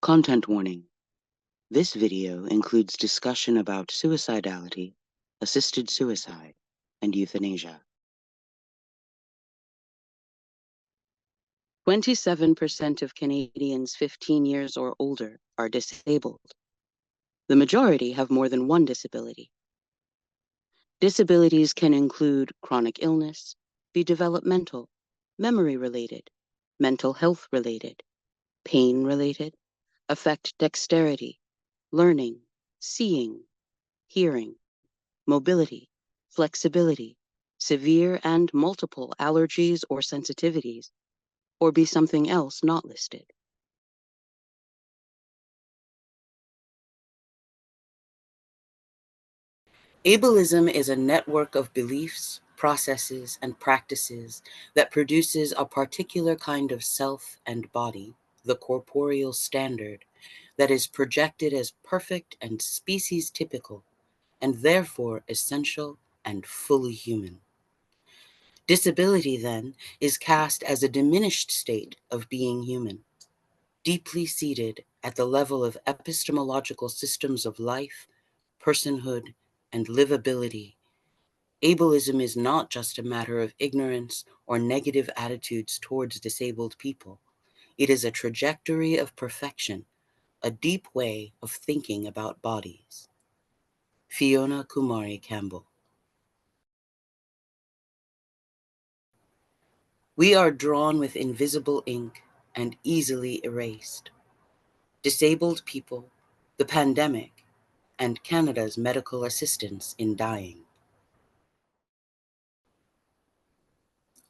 Content warning. This video includes discussion about suicidality, assisted suicide, and euthanasia. 27% of Canadians 15 years or older are disabled. The majority have more than one disability. Disabilities can include chronic illness, be developmental, memory-related, mental health-related, pain-related, affect dexterity, learning, seeing, hearing, mobility, flexibility, severe and multiple allergies or sensitivities, or be something else not listed. Ableism is a network of beliefs, processes, and practices that produces a particular kind of self and body, the corporeal standard, that is projected as perfect and species typical, and therefore essential and fully human. Disability, then, is cast as a diminished state of being human, deeply seated at the level of epistemological systems of life, personhood, and livability. Ableism is not just a matter of ignorance or negative attitudes towards disabled people. It is a trajectory of perfection, a deep way of thinking about bodies. Fiona Kumari Campbell. We are drawn with invisible ink and easily erased. Disabled people, the pandemic, and Canada's medical assistance in dying.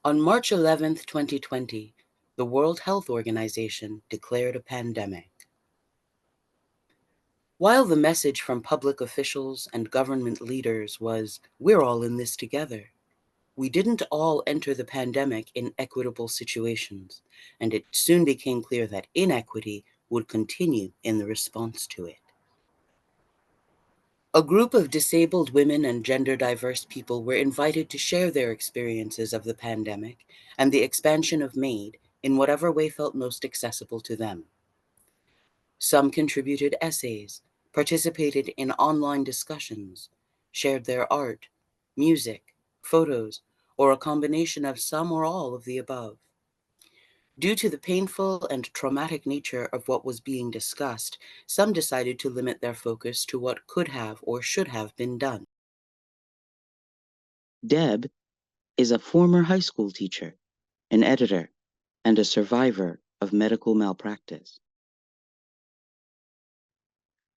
On March 11, 2020, the World Health Organization declared a pandemic. While the message from public officials and government leaders was, "We're all in this together," we didn't all enter the pandemic in equitable situations, and it soon became clear that inequity would continue in the response to it. A group of disabled women and gender-diverse people were invited to share their experiences of the pandemic and the expansion of MAID in whatever way felt most accessible to them. Some contributed essays, participated in online discussions, shared their art, music, photos, or a combination of some or all of the above. Due to the painful and traumatic nature of what was being discussed, some decided to limit their focus to what could have or should have been done. Deb is a former high school teacher, an editor, and a survivor of medical malpractice.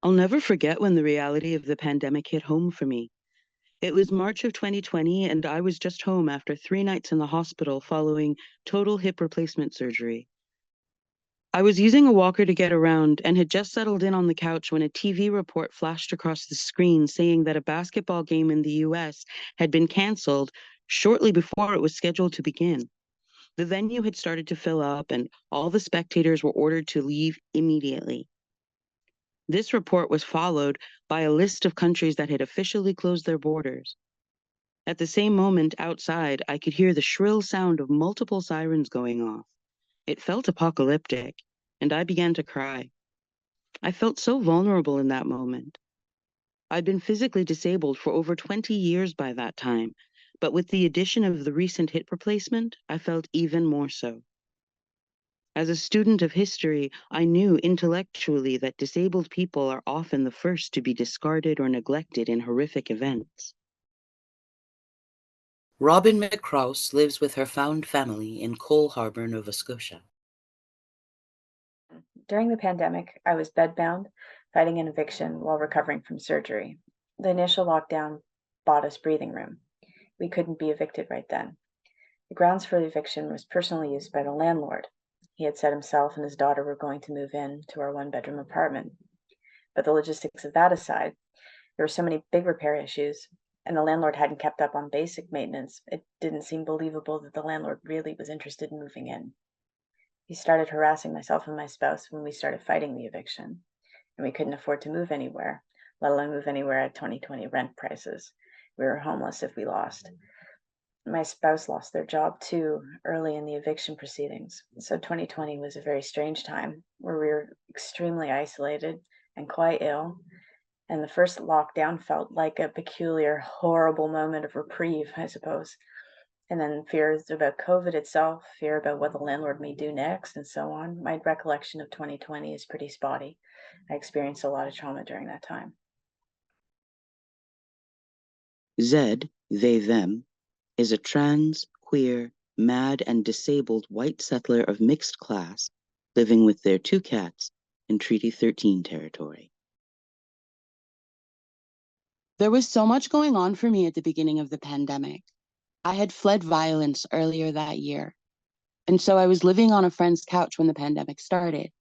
I'll never forget when the reality of the pandemic hit home for me. It was March of 2020, and I was just home after 3 nights in the hospital following total hip replacement surgery. I was using a walker to get around and had just settled in on the couch when a TV report flashed across the screen saying that a basketball game in the US had been canceled shortly before it was scheduled to begin. The venue had started to fill up, and all the spectators were ordered to leave immediately. This report was followed by a list of countries that had officially closed their borders. At the same moment, outside, I could hear the shrill sound of multiple sirens going off. It felt apocalyptic, and I began to cry. I felt so vulnerable in that moment. I'd been physically disabled for over 20 years by that time, but with the addition of the recent hip replacement, I felt even more so. As a student of history, I knew intellectually that disabled people are often the first to be discarded or neglected in horrific events. Robin McCrouse lives with her found family in Cole Harbour, Nova Scotia. During the pandemic, I was bedbound, fighting an eviction while recovering from surgery. The initial lockdown bought us breathing room. We couldn't be evicted right then. The grounds for the eviction was personal use by the landlord. He had said himself and his daughter were going to move in to our 1-bedroom apartment. But the logistics of that aside, there were so many big repair issues, and the landlord hadn't kept up on basic maintenance, it didn't seem believable that the landlord really was interested in moving in. He started harassing myself and my spouse when we started fighting the eviction, and we couldn't afford to move anywhere, let alone move anywhere at 2020 rent prices. We were homeless if we lost. My spouse lost their job too early in the eviction proceedings. So 2020 was a very strange time where we were extremely isolated and quite ill. And the first lockdown felt like a peculiar, horrible moment of reprieve, I suppose. And then fears about COVID itself, fear about what the landlord may do next, and so on. My recollection of 2020 is pretty spotty. I experienced a lot of trauma during that time. Zed, they, them, is a trans, queer, mad, and disabled white settler of mixed class living with their 2 cats in Treaty 13 territory. There was so much going on for me at the beginning of the pandemic. I had fled violence earlier that year, and so I was living on a friend's couch when the pandemic started.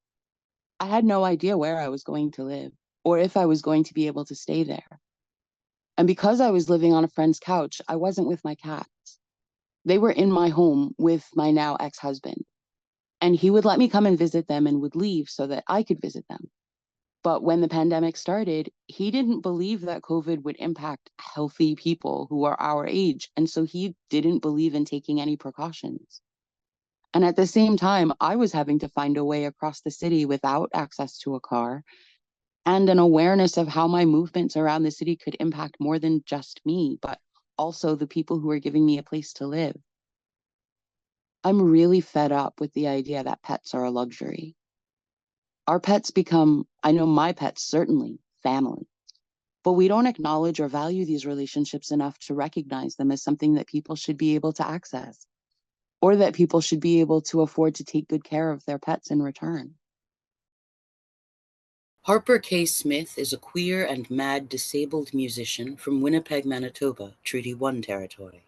I had no idea where I was going to live or if I was going to be able to stay there. And because I was living on a friend's couch, I wasn't with my cats. They were in my home with my now ex-husband, and he would let me come and visit them and would leave so that I could visit them. But when the pandemic started, he didn't believe that COVID would impact healthy people who are our age, and so he didn't believe in taking any precautions. And at the same time, I was having to find a way across the city without access to a car and an awareness of how my movements around the city could impact more than just me, but also the people who are giving me a place to live. I'm really fed up with the idea that pets are a luxury. Our pets become, I know my pets certainly, family, but we don't acknowledge or value these relationships enough to recognize them as something that people should be able to access, or that people should be able to afford to take good care of their pets in return. Harper K. Smith is a queer and mad disabled musician from Winnipeg, Manitoba, Treaty 1 territory.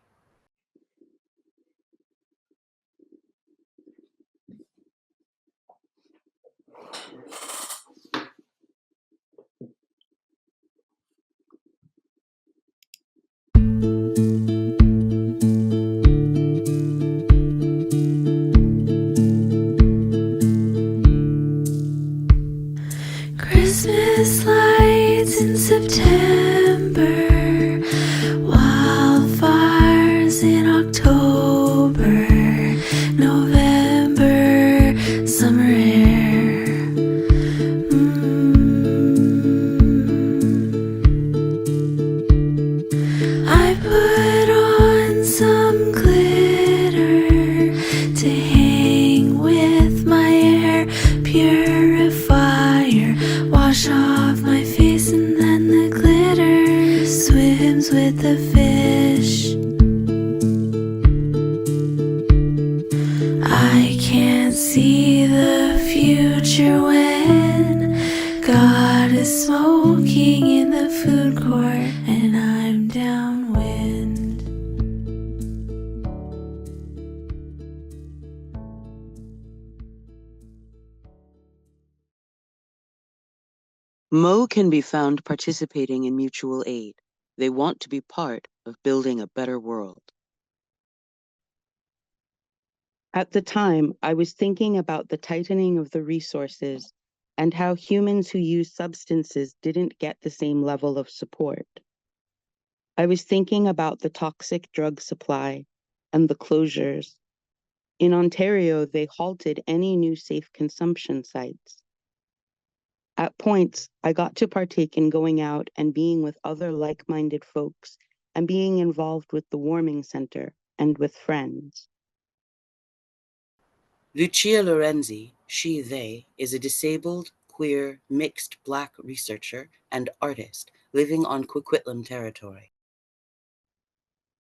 Christmas lights in September, wildfires in October, November, summer air. I put on some glitter to hang with my air purifier. Wash off my face and then the glitter swims with the fish. I can't see the future when God is smoking in the food court and I'm downwind. Mo can be found participating in mutual aid. They want to be part of building a better world. At the time, I was thinking about the tightening of the resources and how humans who use substances didn't get the same level of support. I was thinking about the toxic drug supply and the closures. In Ontario, they halted any new safe consumption sites. At points, I got to partake in going out and being with other like-minded folks and being involved with the warming center and with friends. Lucia Lorenzi, she, they, is a disabled, queer, mixed Black researcher and artist living on Coquitlam territory.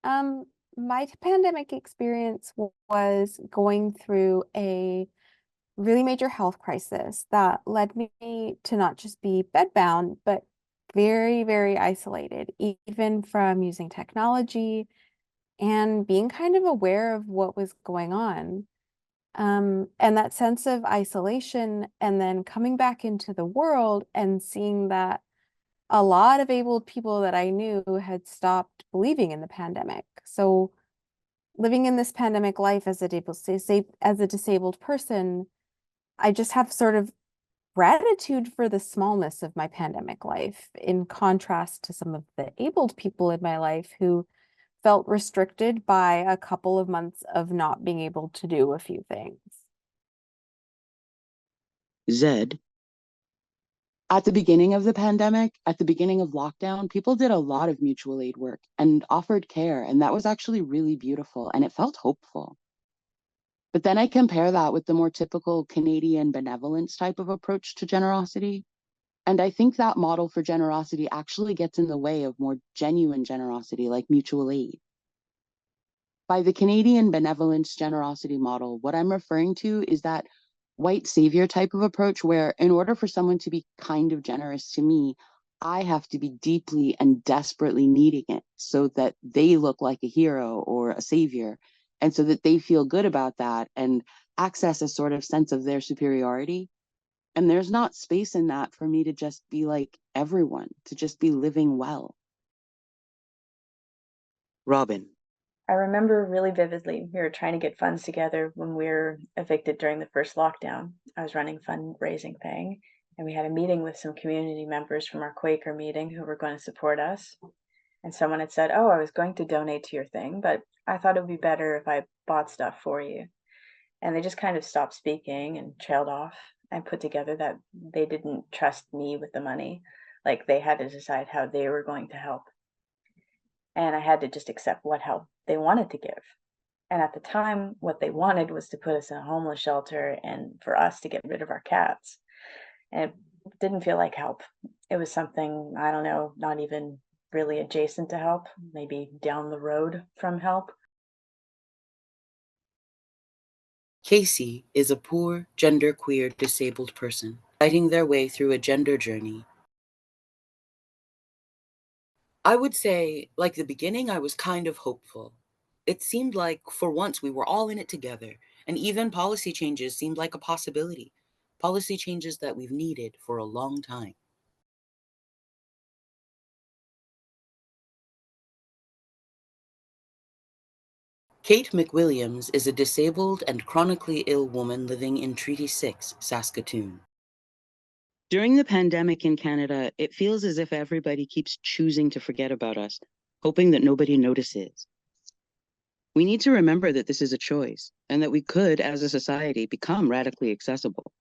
My pandemic experience was going through a really major health crisis that led me to not just be bedbound, but very, very isolated, even from using technology and being kind of aware of what was going on. And that sense of isolation and then coming back into the world and seeing that a lot of able people that I knew had stopped believing in the pandemic. So living in this pandemic life as a disabled person, I just have sort of gratitude for the smallness of my pandemic life in contrast to some of the abled people in my life who felt restricted by a couple of months of not being able to do a few things. Zed, At the beginning of the pandemic, at the beginning of lockdown, people did a lot of mutual aid work and offered care, and that was actually really beautiful and it felt hopeful. But then I compare that with the more typical Canadian benevolence type of approach to generosity. And I think that model for generosity actually gets in the way of more genuine generosity like mutual aid. By the Canadian benevolence generosity model, what I'm referring to is that white savior type of approach where, in order for someone to be kind of generous to me, I have to be deeply and desperately needing it so that they look like a hero or a savior, and so that they feel good about that and access a sort of sense of their superiority. And there's not space in that for me to just be like everyone, to just be living well. Robin. I remember really vividly, we were trying to get funds together when we were evicted during the first lockdown. I was running a fundraising thing, and we had a meeting with some community members from our Quaker meeting who were going to support us. And someone had said, "Oh, I was going to donate to your thing, but I thought it would be better if I bought stuff for you." And they just kind of stopped speaking and trailed off. I put together that they didn't trust me with the money. Like they had to decide how they were going to help. And I had to just accept what help they wanted to give. And at the time, what they wanted was to put us in a homeless shelter and for us to get rid of our cats. And it didn't feel like help. It was something, I don't know, not even really adjacent to help, maybe down the road from help. Casey is a poor, genderqueer, disabled person fighting their way through a gender journey. I would say, like the beginning, I was kind of hopeful. It seemed like, for once, we were all in it together, and even policy changes seemed like a possibility. Policy changes that we've needed for a long time. Kate McWilliams is a disabled and chronically ill woman living in Treaty 6, Saskatoon. During the pandemic in Canada, it feels as if everybody keeps choosing to forget about us, hoping that nobody notices. We need to remember that this is a choice, and that we could, as a society, become radically accessible.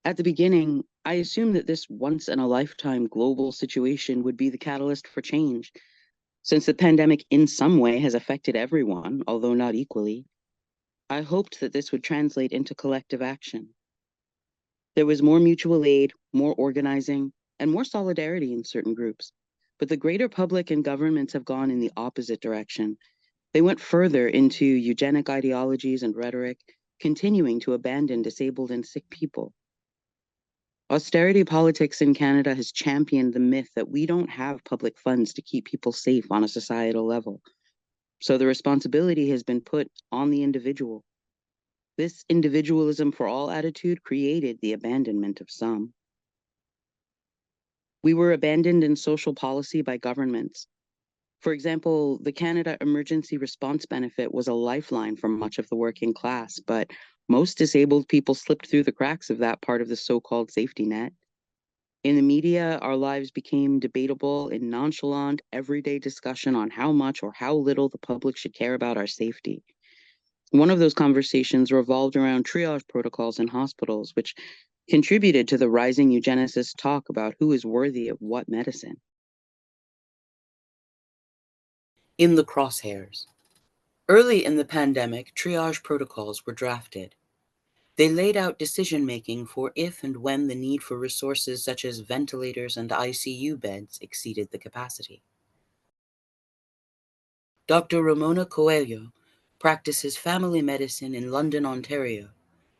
At the beginning, I assumed that this once-in-a-lifetime global situation would be the catalyst for change, since the pandemic in some way has affected everyone, although not equally. I hoped that this would translate into collective action. There was more mutual aid, more organizing, and more solidarity in certain groups. But the greater public and governments have gone in the opposite direction. They went further into eugenic ideologies and rhetoric, continuing to abandon disabled and sick people. Austerity politics in Canada has championed the myth that we don't have public funds to keep people safe on a societal level. So the responsibility has been put on the individual. This individualism for all attitude created the abandonment of some. We were abandoned in social policy by governments. For example, the Canada Emergency Response Benefit was a lifeline for much of the working class, but most disabled people slipped through the cracks of that part of the so-called safety net. In the media, our lives became debatable in nonchalant, everyday discussion on how much or how little the public should care about our safety. One of those conversations revolved around triage protocols in hospitals, which contributed to the rising eugenicist talk about who is worthy of what medicine. In the crosshairs. Early in the pandemic, triage protocols were drafted. They laid out decision-making for if and when the need for resources such as ventilators and ICU beds exceeded the capacity. Dr. Ramona Coelho practices family medicine in London, Ontario,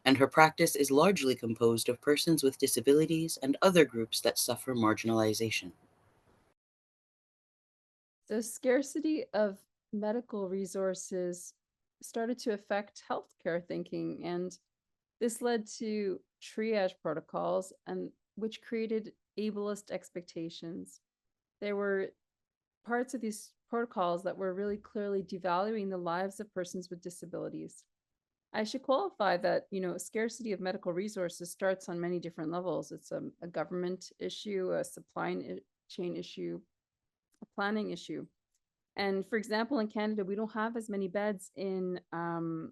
and her practice is largely composed of persons with disabilities and other groups that suffer marginalization. The scarcity of medical resources started to affect healthcare thinking, and this led to triage protocols, and which created ableist expectations. There were parts of these protocols that were really clearly devaluing the lives of persons with disabilities. I should qualify that, scarcity of medical resources starts on many different levels. It's a government issue, a supply chain issue, a planning issue. And for example, in Canada, we don't have as many beds per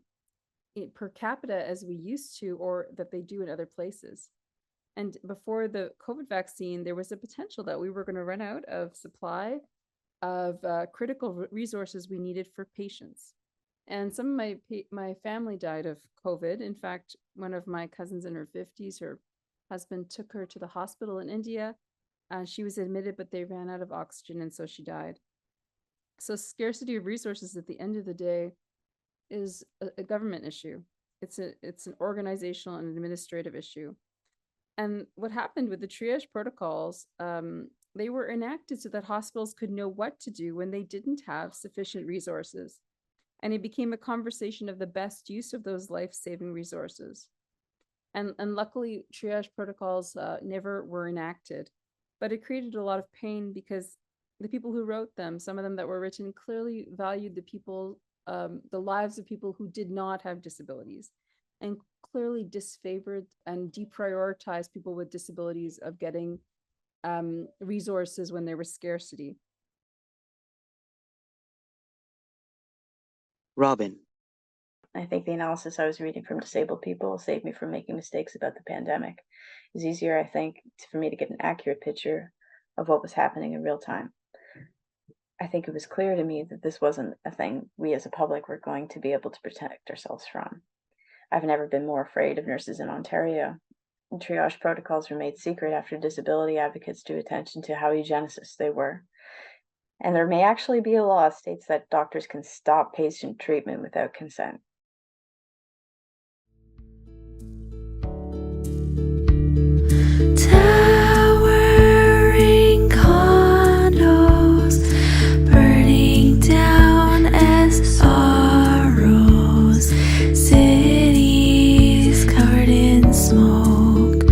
capita as we used to, or that they do in other places. And before the COVID vaccine, there was a potential that we were going to run out of supply of critical resources we needed for patients. And some of my family died of COVID. In fact, one of my cousins in her 50s, her husband took her to the hospital in India. She was admitted, but they ran out of oxygen, and so she died. So scarcity of resources at the end of the day is a government issue. It's an organizational and administrative issue. And what happened with the triage protocols, they were enacted so that hospitals could know what to do when they didn't have sufficient resources. And it became a conversation of the best use of those life-saving resources. And luckily, triage protocols never were enacted, but it created a lot of pain because the people who wrote them, some of them that were written, clearly valued the lives of people who did not have disabilities, and clearly disfavored and deprioritized people with disabilities of getting resources when there was scarcity. Robin. I think the analysis I was reading from disabled people saved me from making mistakes about the pandemic. It was easier, I think, for me to get an accurate picture of what was happening in real time. I think it was clear to me that this wasn't a thing we as a public were going to be able to protect ourselves from. I've never been more afraid of nurses in Ontario. And triage protocols were made secret after disability advocates drew attention to how eugenicists they were. And there may actually be a law that states that doctors can stop patient treatment without consent. Towering condos burning down SROs, cities covered in smoke.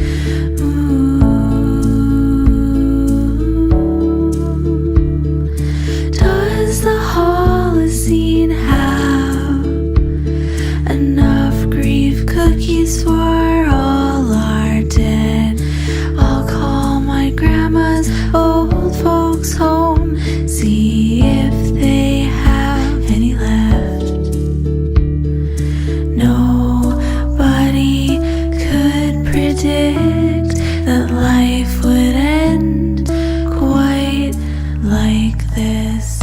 Does the Holocene have enough grief cookies for all our dead? I'll call my grandma's old folks home, see if they have any left. Nobody could predict that life would end quite like this.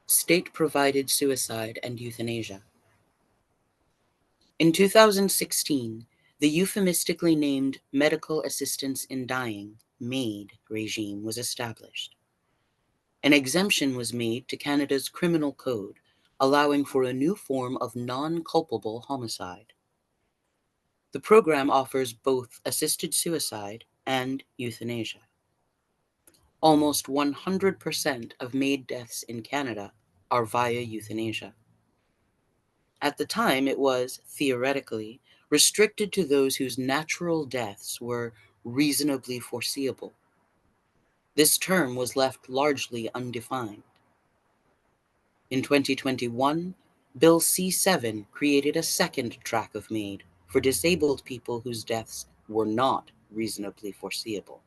State-provided suicide and euthanasia. In 2016, the euphemistically named Medical Assistance in Dying, MAID, regime was established. An exemption was made to Canada's criminal code, allowing for a new form of non-culpable homicide. The program offers both assisted suicide and euthanasia. Almost 100% of MAID deaths in Canada are via euthanasia. At the time, it was, theoretically, restricted to those whose natural deaths were reasonably foreseeable. This term was left largely undefined. In 2021, Bill C-7 created a second track of MAID for disabled people whose deaths were not reasonably foreseeable.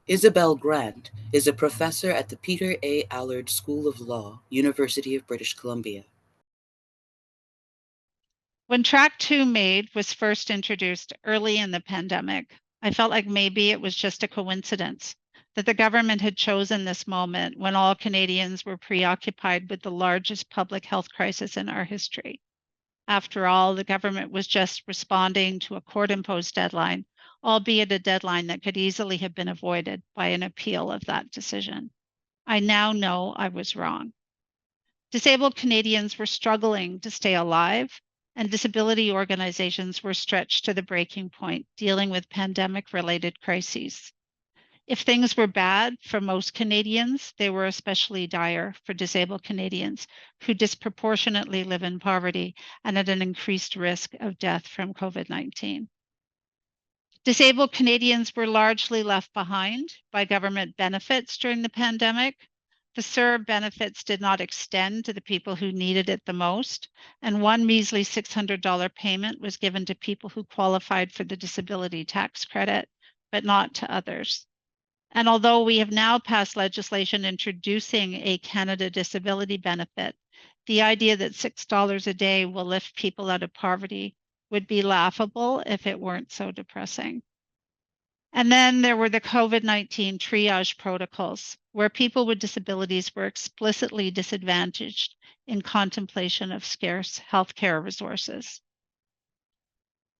Isabel Grant is a professor at the Peter A. Allard School of Law, University of British Columbia. When Track 2 MAID was first introduced early in the pandemic, I felt like maybe it was just a coincidence that the government had chosen this moment when all Canadians were preoccupied with the largest public health crisis in our history. After all, the government was just responding to a court-imposed deadline, albeit a deadline that could easily have been avoided by an appeal of that decision. I now know I was wrong. Disabled Canadians were struggling to stay alive, and disability organizations were stretched to the breaking point, dealing with pandemic-related crises. If things were bad for most Canadians, they were especially dire for disabled Canadians who disproportionately live in poverty and at an increased risk of death from COVID-19. Disabled Canadians were largely left behind by government benefits during the pandemic, The CERB benefits did not extend to the people who needed it the most, and one measly $600 payment was given to people who qualified for the disability tax credit, but not to others. And although we have now passed legislation introducing a Canada Disability Benefit, the idea that $6 a day will lift people out of poverty would be laughable if it weren't so depressing. And then there were the COVID-19 triage protocols, where people with disabilities were explicitly disadvantaged in contemplation of scarce healthcare resources.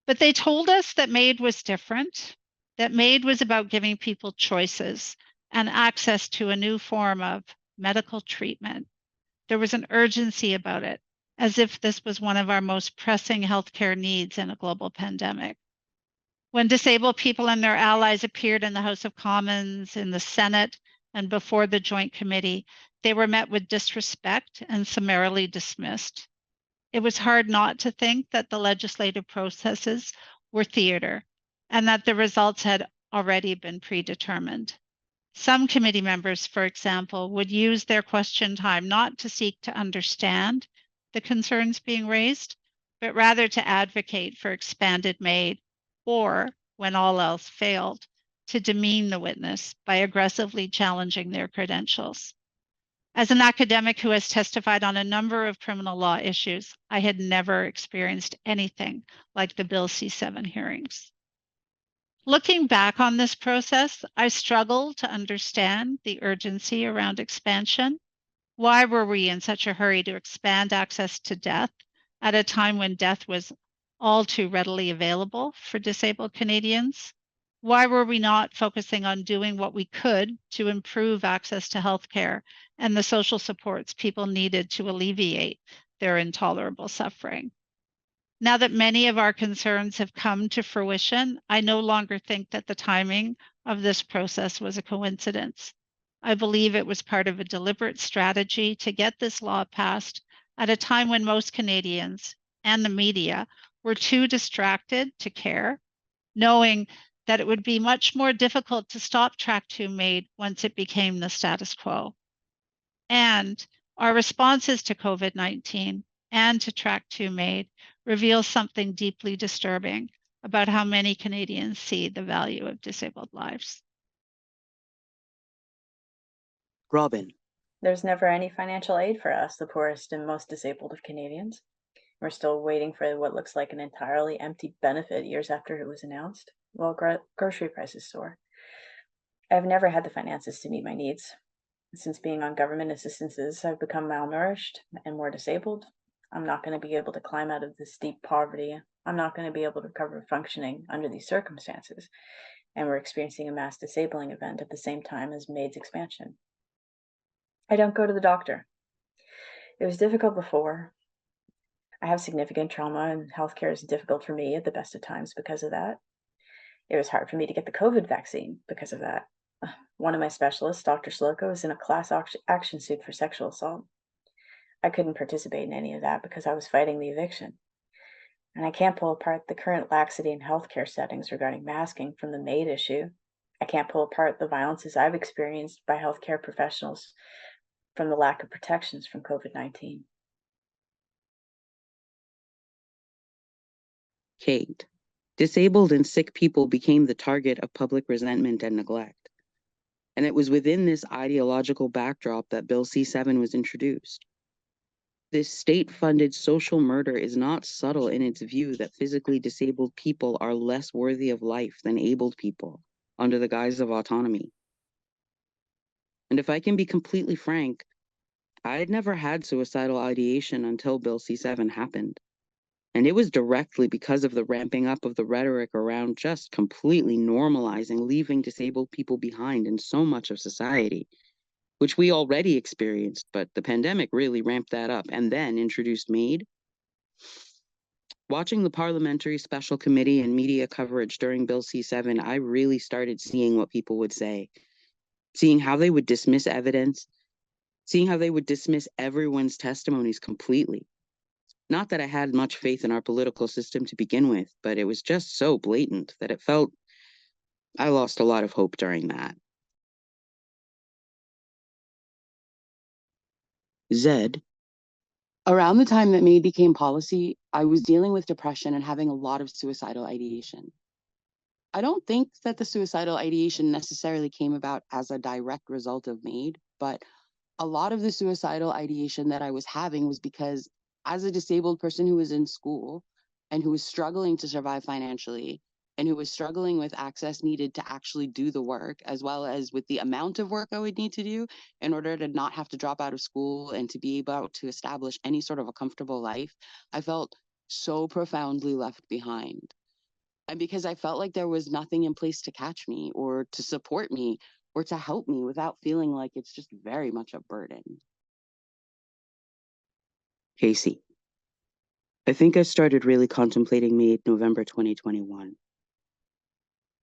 But they told us that MAID was different, that MAID was about giving people choices and access to a new form of medical treatment. There was an urgency about it, as if this was one of our most pressing healthcare needs in a global pandemic. When disabled people and their allies appeared in the House of Commons, in the Senate, and before the Joint Committee, they were met with disrespect and summarily dismissed. It was hard not to think that the legislative processes were theater and that the results had already been predetermined. Some committee members, for example, would use their question time not to seek to understand the concerns being raised, but rather to advocate for expanded MAID, or, when all else failed, to demean the witness by aggressively challenging their credentials. As an academic who has testified on a number of criminal law issues, I had never experienced anything like the Bill C-7 hearings. Looking back on this process, I struggle to understand the urgency around expansion. Why were we in such a hurry to expand access to death at a time when death was all too readily available for disabled Canadians? Why were we not focusing on doing what we could to improve access to healthcare and the social supports people needed to alleviate their intolerable suffering? Now that many of our concerns have come to fruition, I no longer think that the timing of this process was a coincidence. I believe it was part of a deliberate strategy to get this law passed at a time when most Canadians and the media were too distracted to care, knowing that it would be much more difficult to stop Track 2 MAID once it became the status quo. And our responses to COVID-19 and to Track 2 MAID reveal something deeply disturbing about how many Canadians see the value of disabled lives. Robin. There's never any financial aid for us, the poorest and most disabled of Canadians. We're still waiting for what looks like an entirely empty benefit years after it was announced, while grocery prices soar. I've never had the finances to meet my needs. Since being on government assistances, I've become malnourished and more disabled. I'm not going to be able to climb out of this deep poverty. I'm not going to be able to recover functioning under these circumstances. And we're experiencing a mass disabling event at the same time as MAID's expansion. I don't go to the doctor. It was difficult before. I have significant trauma, and healthcare is difficult for me at the best of times because of that. It was hard for me to get the COVID vaccine because of that. One of my specialists, Dr. Slocum, was in a class action suit for sexual assault. I couldn't participate in any of that because I was fighting the eviction. And I can't pull apart the current laxity in healthcare settings regarding masking from the MAID issue. I can't pull apart the violences I've experienced by healthcare professionals from the lack of protections from COVID-19. Kate. Disabled and sick people became the target of public resentment and neglect. And it was within this ideological backdrop that Bill C-7 was introduced. This state-funded social murder is not subtle in its view that physically disabled people are less worthy of life than abled people under the guise of autonomy. And if I can be completely frank, I had never had suicidal ideation until Bill C-7 happened. And it was directly because of the ramping up of the rhetoric around just completely normalizing leaving disabled people behind in so much of society, which we already experienced, but the pandemic really ramped that up and then introduced MAID. Watching the Parliamentary Special Committee and media coverage during Bill C-7, I really started seeing what people would say, seeing how they would dismiss evidence, seeing how they would dismiss everyone's testimonies completely. Not that I had much faith in our political system to begin with, but it was just so blatant that it felt I lost a lot of hope during that. Zed, Around the time that MAID became policy, I was dealing with depression and having a lot of suicidal ideation. I don't think that the suicidal ideation necessarily came about as a direct result of MAID, but a lot of the suicidal ideation that I was having was because as a disabled person who was in school and who was struggling to survive financially and who was struggling with access needed to actually do the work, as well as with the amount of work I would need to do in order to not have to drop out of school and to be able to establish any sort of a comfortable life, I felt so profoundly left behind. And because I felt like there was nothing in place to catch me or to support me or to help me without feeling like it's just very much a burden. Casey. I think I started really contemplating MAID November 2021.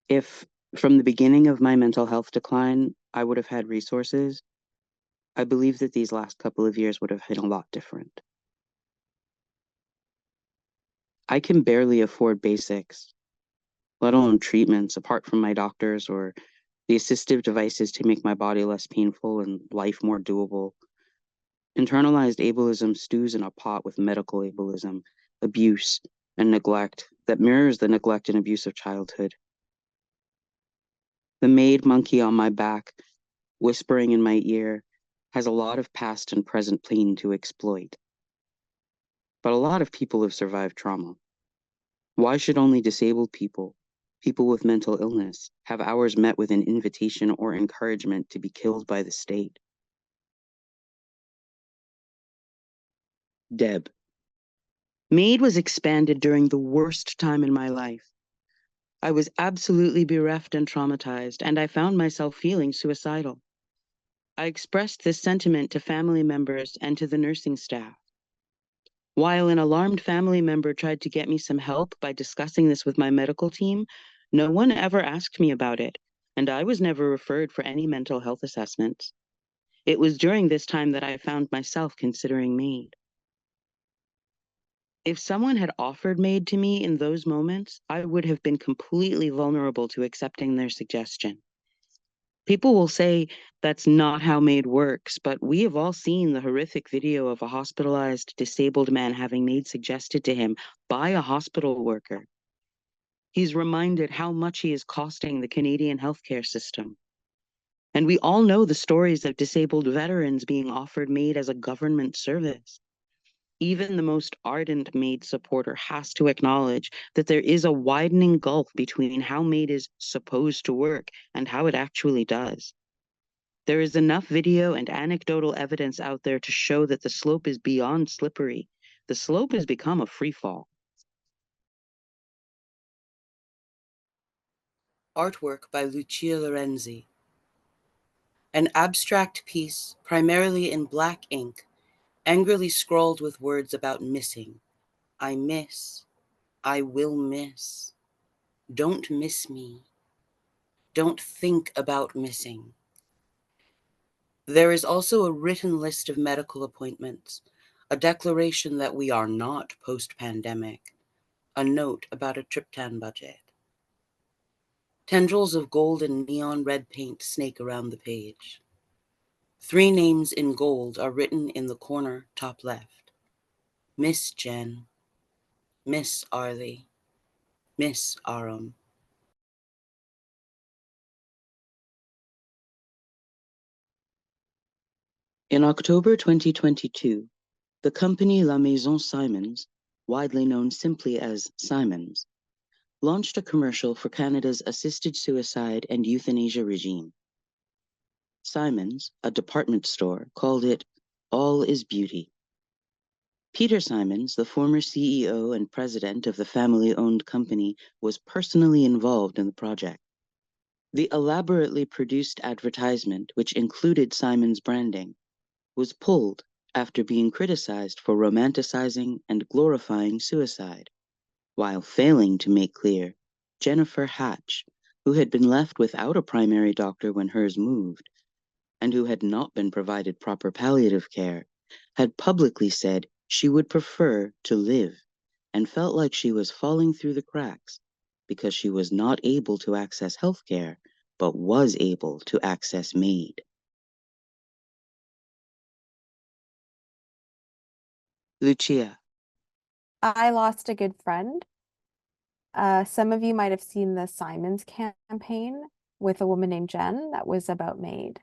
If, from the beginning of my mental health decline, I would have had resources, I believe that these last couple of years would have been a lot different. I can barely afford basics, let alone treatments apart from my doctors or the assistive devices to make my body less painful and life more doable. Internalized ableism stews in a pot with medical ableism, abuse, and neglect that mirrors the neglect and abuse of childhood. The maid monkey on my back, whispering in my ear, has a lot of past and present pain to exploit. But a lot of people have survived trauma. Why should only disabled people, people with mental illness, have ours met with an invitation or encouragement to be killed by the state? Deb. MAID was expanded during the worst time in my life. I was absolutely bereft and traumatized, and I found myself feeling suicidal. I expressed this sentiment to family members and to the nursing staff. While an alarmed family member tried to get me some help by discussing this with my medical team, no one ever asked me about it, and I was never referred for any mental health assessments. It was during this time that I found myself considering MAID. If someone had offered MAID to me in those moments, I would have been completely vulnerable to accepting their suggestion. People will say that's not how MAID works, but we have all seen the horrific video of a hospitalized, disabled man having MAID suggested to him by a hospital worker. He's reminded how much he is costing the Canadian healthcare system. And we all know the stories of disabled veterans being offered MAID as a government service. Even the most ardent MAID supporter has to acknowledge that there is a widening gulf between how MAID is supposed to work and how it actually does. There is enough video and anecdotal evidence out there to show that the slope is beyond slippery. The slope has become a free fall. Artwork by Lucia Lorenzi. An abstract piece, primarily in black ink, angrily scrawled with words about missing. I miss. I will miss. Don't miss me. Don't think about missing. There is also a written list of medical appointments, a declaration that we are not post-pandemic, a note about a triptan budget. Tendrils of gold and neon red paint snake around the page. 3 names in gold are written in the corner top left. Miss Jen, Miss Arlie, Miss Aram. In October 2022, the company La Maison Simons, widely known simply as Simons, launched a commercial for Canada's assisted suicide and euthanasia regime. Simons, a department store, called it All is Beauty. Peter Simons, the former CEO and president of the family-owned company, was personally involved in the project. The elaborately produced advertisement, which included Simons' branding, was pulled after being criticized for romanticizing and glorifying suicide, while failing to make clear Jennifer Hatch, who had been left without a primary doctor when hers moved, and who had not been provided proper palliative care, had publicly said she would prefer to live and felt like she was falling through the cracks because she was not able to access healthcare, but was able to access MAID. Lucia. I lost a good friend. Some of you might have seen the Simons campaign with a woman named Jen that was about MAID.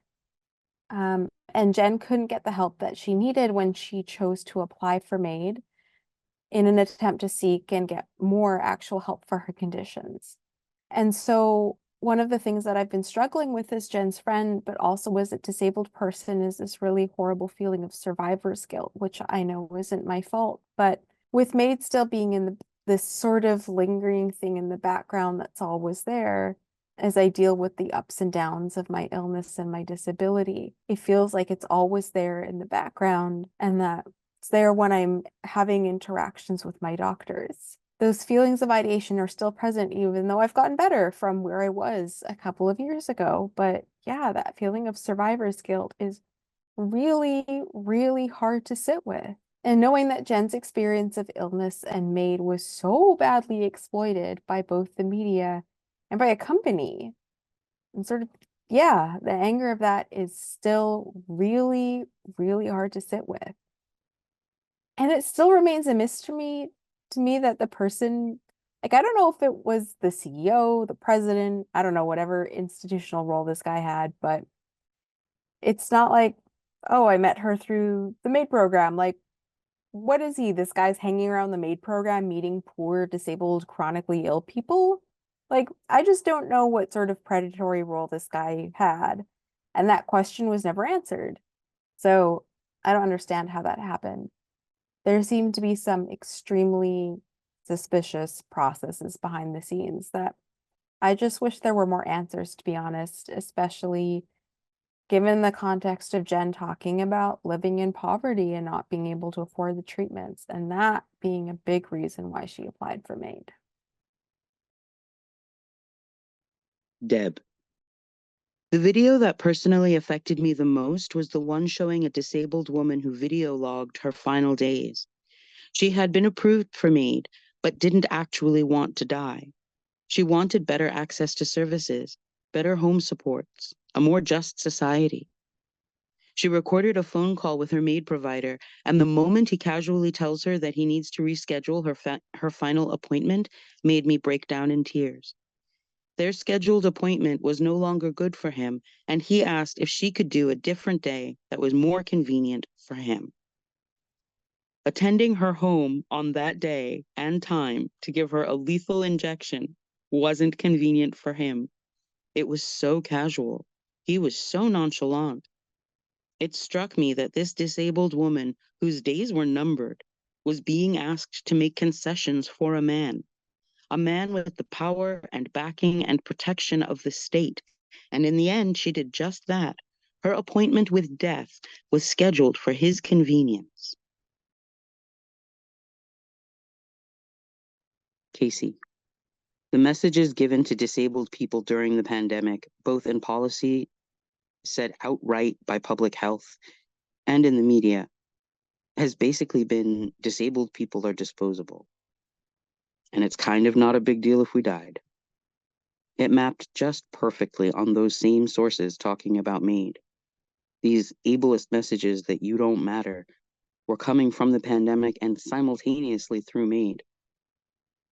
And Jen couldn't get the help that she needed when she chose to apply for MAID in an attempt to seek and get more actual help for her conditions. And so one of the things that I've been struggling with as Jen's friend, but also as a disabled person, is this really horrible feeling of survivor's guilt, which I know isn't my fault. But with MAID still being in this sort of lingering thing in the background that's always there, as I deal with the ups and downs of my illness and my disability, it feels like it's always there in the background and that it's there when I'm having interactions with my doctors. Those feelings of ideation are still present, even though I've gotten better from where I was a couple of years ago. But yeah, that feeling of survivor's guilt is really, really hard to sit with. And knowing that Jen's experience of illness and MAID was so badly exploited by both the media and by a company, and sort of, yeah, the anger of that is still really, really hard to sit with. And it still remains a mystery to me that the person, like, I don't know if it was the CEO, the president, I don't know, whatever institutional role this guy had, but it's not like, oh, I met her through the MAID program. Like, what is he? This guy's hanging around the MAID program, meeting poor, disabled, chronically ill people? Like, I just don't know what sort of predatory role this guy had. And that question was never answered. So I don't understand how that happened. There seemed to be some extremely suspicious processes behind the scenes that I just wish there were more answers, to be honest, especially given the context of Jen talking about living in poverty and not being able to afford the treatments, and that being a big reason why she applied for MAID. Deb. The video that personally affected me the most was the one showing a disabled woman who video logged her final days. She had been approved for MAID, but didn't actually want to die. She wanted better access to services, better home supports, a more just society. She recorded a phone call with her MAID provider, and the moment he casually tells her that he needs to reschedule her final appointment made me break down in tears. Their scheduled appointment was no longer good for him, and he asked if she could do a different day that was more convenient for him. Attending her home on that day and time to give her a lethal injection wasn't convenient for him. It was so casual. He was so nonchalant. It struck me that this disabled woman, whose days were numbered, was being asked to make concessions for a man with the power and backing and protection of the state. And in the end, she did just that. Her appointment with death was scheduled for his convenience. Casey. The messages given to disabled people during the pandemic, both in policy said outright by public health and in the media, has basically been disabled people are disposable. And it's kind of not a big deal if we died. It mapped just perfectly on those same sources talking about MAID. These ableist messages that you don't matter were coming from the pandemic and simultaneously through MAID.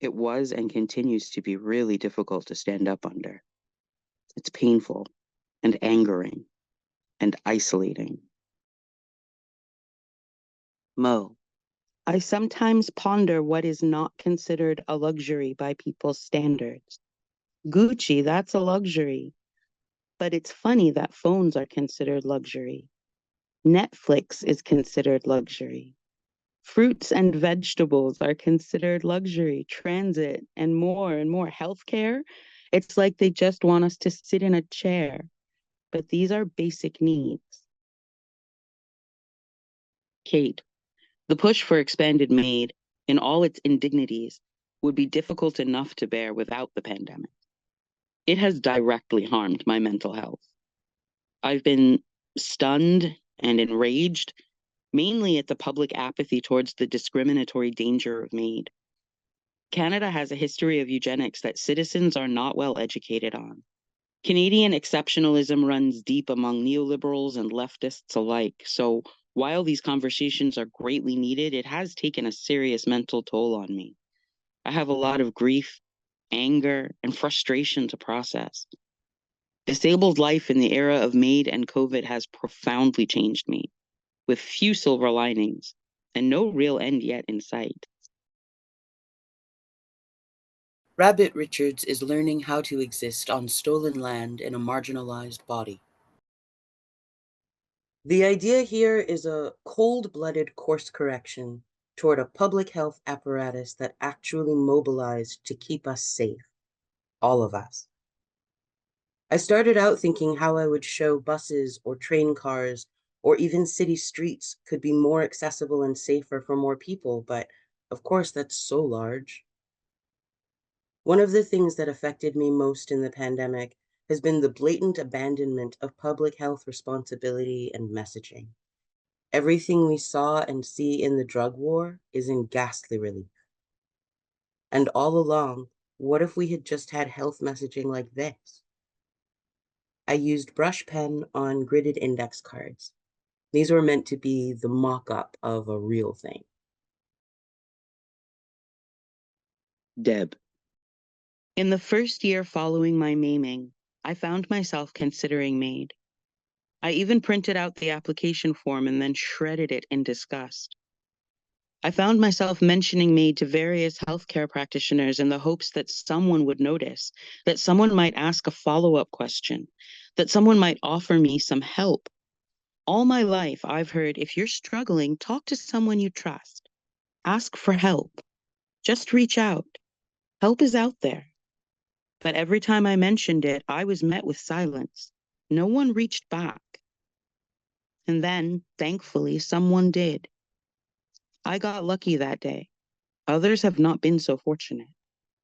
It was and continues to be really difficult to stand up under. It's painful and angering and isolating. Mo. I sometimes ponder what is not considered a luxury by people's standards. Gucci, that's a luxury. But it's funny that phones are considered luxury. Netflix is considered luxury. Fruits and vegetables are considered luxury. Transit and more healthcare. It's like they just want us to sit in a chair. But these are basic needs. Kate. The push for expanded MAID, in all its indignities, would be difficult enough to bear without the pandemic. It has directly harmed my mental health. I've been stunned and enraged, mainly at the public apathy towards the discriminatory danger of MAID. Canada has a history of eugenics that citizens are not well educated on. Canadian exceptionalism runs deep among neoliberals and leftists alike, so While these conversations are greatly needed, it has taken a serious mental toll on me. I have a lot of grief, anger, and frustration to process. Disabled life in the era of MAID and COVID has profoundly changed me, with few silver linings and no real end yet in sight. Rabbit Richards is learning how to exist on stolen land in a marginalized body. The idea here is a cold-blooded course correction toward a public health apparatus that actually mobilized to keep us safe, all of us. I started out thinking how I would show buses or train cars or even city streets could be more accessible and safer for more people, but of course that's so large. One of the things that affected me most in the pandemic has been the blatant abandonment of public health responsibility and messaging. Everything we saw and see in the drug war is in ghastly relief. And all along, what if we had just had health messaging like this? I used brush pen on gridded index cards. These were meant to be the mock-up of a real thing. Deb. In the first year following my maiming, I found myself considering MAID. I even printed out the application form and then shredded it in disgust. I found myself mentioning MAID to various healthcare practitioners in the hopes that someone would notice, that someone might ask a follow-up question, that someone might offer me some help. All my life, I've heard, if you're struggling, talk to someone you trust. Ask for help. Just reach out. Help is out there. But every time I mentioned it, I was met with silence. No one reached back. And then, thankfully, someone did. I got lucky that day. Others have not been so fortunate.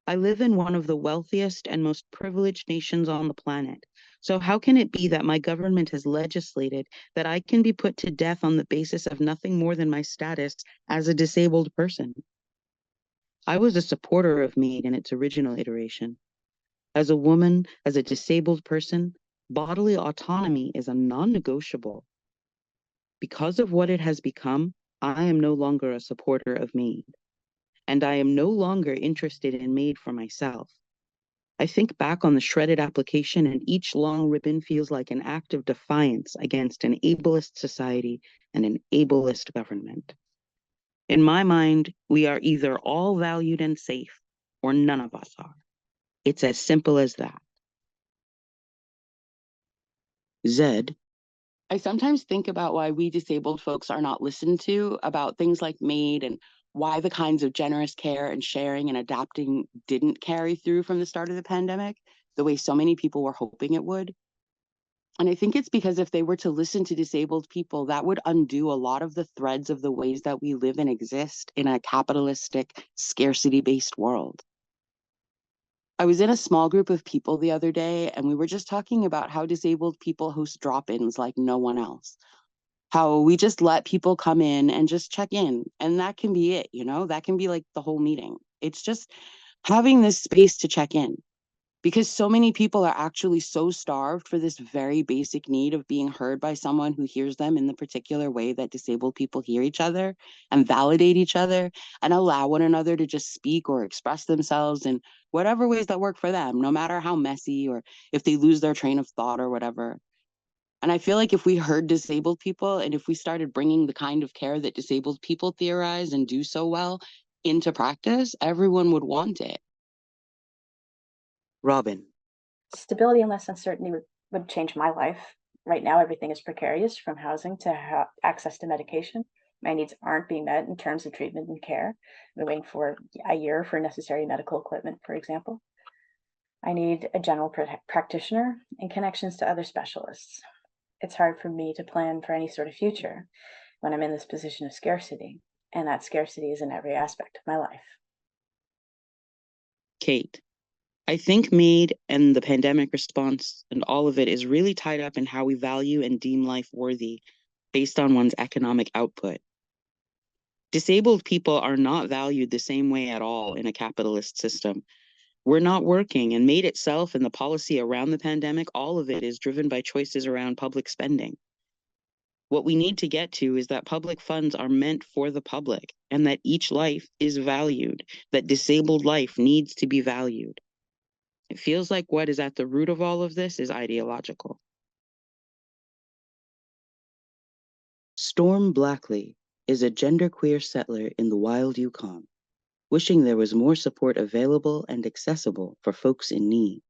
I live in one of the wealthiest and most privileged nations on the planet. So how can it be that my government has legislated that I can be put to death on the basis of nothing more than my status as a disabled person? I was a supporter of MAID in its original iteration. As a woman, as a disabled person, bodily autonomy is a non-negotiable. Because of what it has become, I am no longer a supporter of MAID. And I am no longer interested in MAID for myself. I think back on the shredded application and each long ribbon feels like an act of defiance against an ableist society and an ableist government. In my mind, we are either all valued and safe or none of us are. It's as simple as that. Zed. I sometimes think about why we disabled folks are not listened to about things like MAID and why the kinds of generous care and sharing and adapting didn't carry through from the start of the pandemic the way so many people were hoping it would. And I think it's because if they were to listen to disabled people, that would undo a lot of the threads of the ways that we live and exist in a capitalistic, scarcity-based world. I was in a small group of people the other day, and we were just talking about how disabled people host drop-ins like no one else. How we just let people come in and just check in, and that can be it, you know? That can be like the whole meeting. It's just having this space to check in. Because so many people are actually so starved for this very basic need of being heard by someone who hears them in the particular way that disabled people hear each other and validate each other and allow one another to just speak or express themselves in whatever ways that work for them, no matter how messy or if they lose their train of thought or whatever. And I feel like if we heard disabled people and if we started bringing the kind of care that disabled people theorize and do so well into practice, everyone would want it. Robin. Stability and less uncertainty would change my life. Right now, everything is precarious, from housing to access to medication. My needs aren't being met in terms of treatment and care. I'm waiting for a year for necessary medical equipment, for example. I need a general practitioner and connections to other specialists. It's hard for me to plan for any sort of future when I'm in this position of scarcity, and that scarcity is in every aspect of my life. Kate. I think MAID and the pandemic response and all of it is really tied up in how we value and deem life worthy based on one's economic output. Disabled people are not valued the same way at all in a capitalist system. We're not working, and MAID itself and the policy around the pandemic, all of it is driven by choices around public spending. What we need to get to is that public funds are meant for the public and that each life is valued, that disabled life needs to be valued. It feels like what is at the root of all of this is ideological. Storm Blackley is a genderqueer settler in the wild Yukon, wishing there was more support available and accessible for folks in need.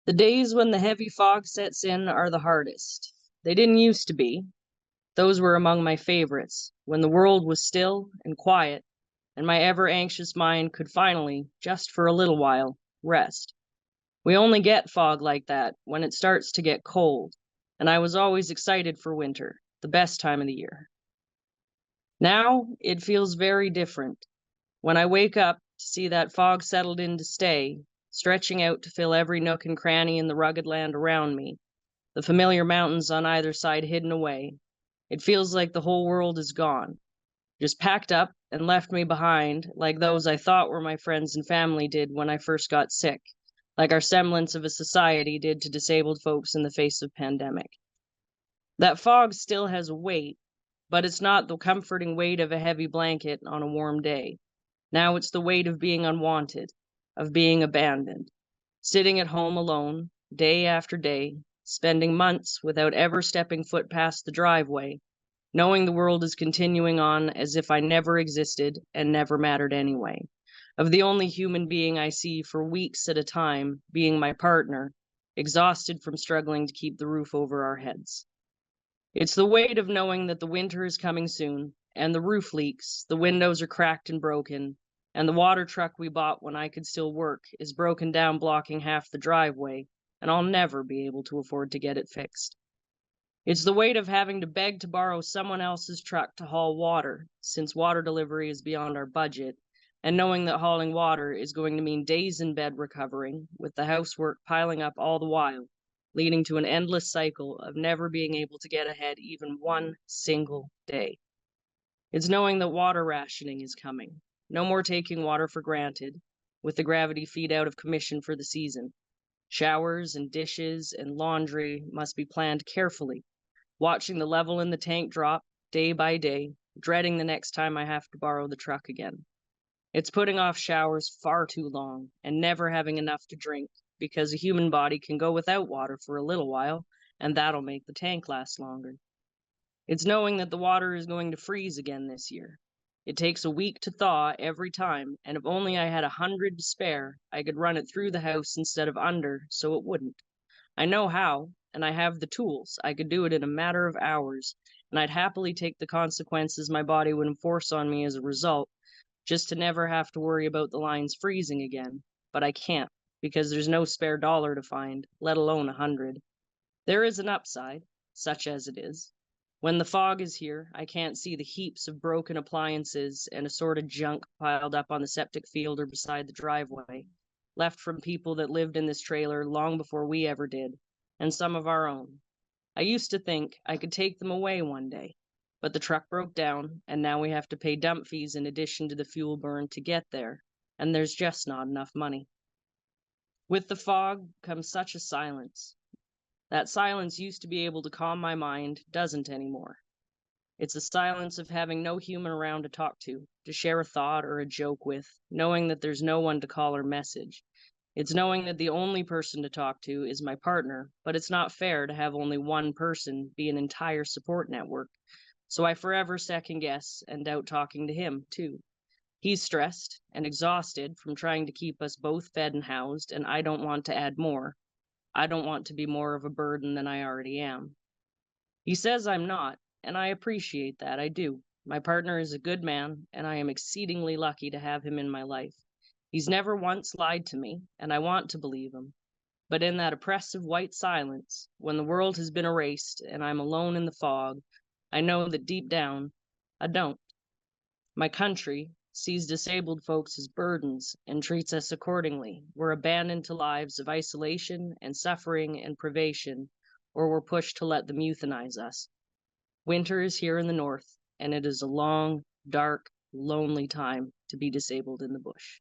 The days when the heavy fog sets in are the hardest. They didn't used to be. Those were among my favorites, when the world was still and quiet, and my ever-anxious mind could finally, just for a little while, rest. We only get fog like that when it starts to get cold, and I was always excited for winter, the best time of the year. Now, it feels very different. When I wake up to see that fog settled in to stay, stretching out to fill every nook and cranny in the rugged land around me, the familiar mountains on either side hidden away, it feels like the whole world is gone, just packed up and left me behind, like those I thought were my friends and family did when I first got sick, like our semblance of a society did to disabled folks in the face of pandemic. That fog still has a weight, but it's not the comforting weight of a heavy blanket on a warm day. Now it's the weight of being unwanted, of being abandoned, sitting at home alone, day after day, spending months without ever stepping foot past the driveway, knowing the world is continuing on as if I never existed and never mattered anyway, of the only human being I see for weeks at a time being my partner, exhausted from struggling to keep the roof over our heads. It's the weight of knowing that the winter is coming soon, and the roof leaks, the windows are cracked and broken, and the water truck we bought when I could still work is broken down blocking half the driveway, and I'll never be able to afford to get it fixed. It's the weight of having to beg to borrow someone else's truck to haul water, since water delivery is beyond our budget, and knowing that hauling water is going to mean days in bed recovering, with the housework piling up all the while, leading to an endless cycle of never being able to get ahead even one single day. It's knowing that water rationing is coming. No more taking water for granted, with the gravity feed out of commission for the season. Showers and dishes and laundry must be planned carefully, watching the level in the tank drop day by day, dreading the next time I have to borrow the truck again. It's putting off showers far too long and never having enough to drink, because a human body can go without water for a little while, and that'll make the tank last longer. It's knowing that the water is going to freeze again this year. It takes a week to thaw every time, and if only I had 100 to spare, I could run it through the house instead of under, so it wouldn't. I know how, and I have the tools. I could do it in a matter of hours, and I'd happily take the consequences my body would enforce on me as a result, just to never have to worry about the lines freezing again. But I can't, because there's no spare dollar to find, let alone 100. There is an upside, such as it is. When the fog is here, I can't see the heaps of broken appliances and assorted junk piled up on the septic field or beside the driveway, left from people that lived in this trailer long before we ever did, and some of our own. I used to think I could take them away one day, but the truck broke down, and now we have to pay dump fees in addition to the fuel burn to get there, and there's just not enough money. With the fog comes such a silence. That silence used to be able to calm my mind, doesn't anymore. It's a silence of having no human around to talk to share a thought or a joke with, knowing that there's no one to call or message. It's knowing that the only person to talk to is my partner, but it's not fair to have only one person be an entire support network. So I forever second guess and doubt talking to him, too. He's stressed and exhausted from trying to keep us both fed and housed, and I don't want to add more. I don't want to be more of a burden than I already am. He says I'm not, and I appreciate that, I do. My partner is a good man, and I am exceedingly lucky to have him in my life. He's never once lied to me, and I want to believe him. But in that oppressive white silence, when the world has been erased and I'm alone in the fog, I know that deep down, I don't. My country sees disabled folks as burdens and treats us accordingly. We're abandoned to lives of isolation and suffering and privation, or we're pushed to let them euthanize us. Winter is here in the north, and it is a long, dark, lonely time to be disabled in the bush.